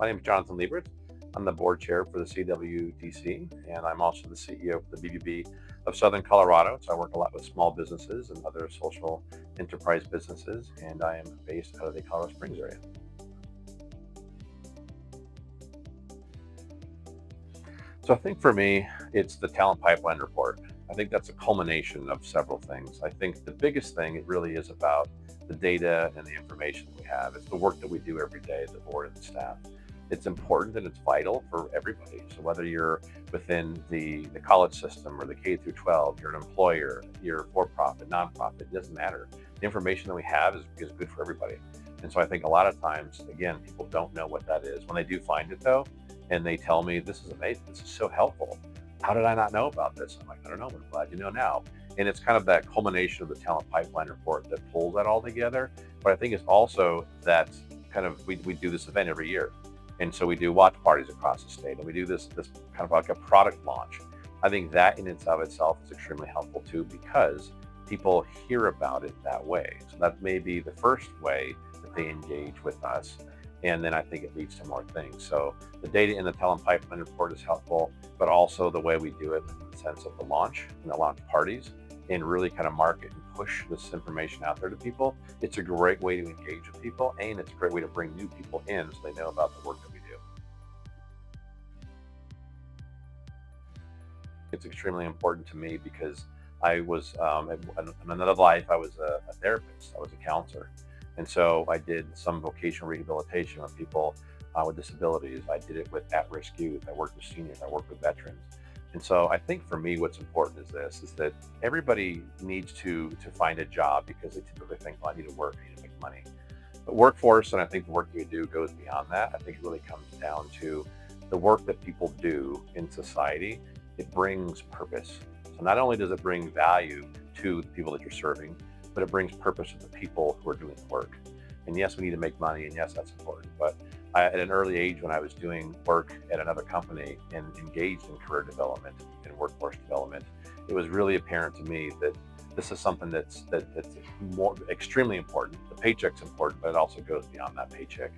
My name is Jonathan Liebert. I'm the board chair for the CWDC, and I'm also the CEO of the BBB of Southern Colorado. So I work a lot with small businesses and other social enterprise businesses, and I am based out of the Colorado Springs area. So I think for me, it's the talent pipeline report. I think that's a culmination of several things. I think the biggest thing, it really is about the data and the information that we have. It's the work that we do every day, the board and the staff. It's important and it's vital for everybody. So whether you're within the college system or the K through 12, you're an employer, you're for-profit, nonprofit, it doesn't matter. The information that we have is good for everybody. And so I think a lot of times, again, people don't know what that is. When they do find it though, and they tell me, this is amazing, this is so helpful. How did I not know about this? I'm like, I don't know, but I'm glad you know now. And it's kind of that culmination of the talent pipeline report that pulls that all together. But I think it's also that kind of, we do this event every year. And so we do watch parties across the state, and we do this kind of like a product launch. I think that in and of itself is extremely helpful too, because people hear about it that way. So that may be the first way that they engage with us. And then I think it leads to more things. So the data in the talent pipeline report is helpful, but also the way we do it in the sense of the launch and the launch parties, and really kind of market and push this information out there to people. It's a great way to engage with people, and it's a great way to bring new people in so they know about the work that we do. It's extremely important to me because I was, in another life, I was a therapist, I was a counselor. And so I did some vocational rehabilitation with people with disabilities. I did it with at-risk youth. I worked with seniors. I worked with veterans. And so I think for me, what's important is this, is that everybody needs to find a job because they typically think, well, I need to work, I need to make money. But workforce, and I think the work we do goes beyond that. I think it really comes down to the work that people do in society. It brings purpose. So not only does it bring value to the people that you're serving, but it brings purpose to the people who are doing the work. And yes, we need to make money, and yes, that's important. But at an early age, when I was doing work at another company and engaged in career development and workforce development, it was really apparent to me that this is something that's more extremely important. The paycheck's important, but it also goes beyond that paycheck.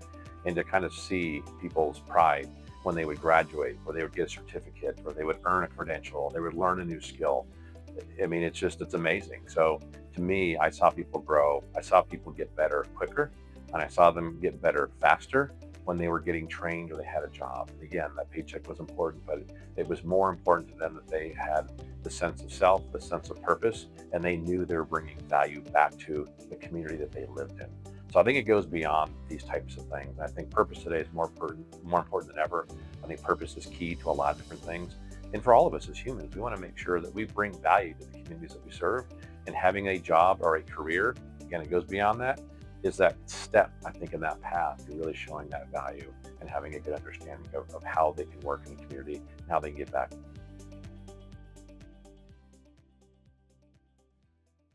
And to kind of see people's pride when they would graduate, or they would get a certificate, or they would earn a credential, they would learn a new skill. I mean, it's amazing. So to me, I saw people grow. I saw people get better quicker, and I saw them get better faster when they were getting trained or they had a job. And again, that paycheck was important, but it was more important to them that they had the sense of self, the sense of purpose, and they knew they were bringing value back to the community that they lived in. So I think it goes beyond these types of things. I think purpose today is more important than ever. I think purpose is key to a lot of different things. And for all of us as humans, we want to make sure that we bring value to the communities that we serve. And having a job or a career, again, it goes beyond that, is that step, I think, in that path to really showing that value and having a good understanding of how they can work in the community and how they can get back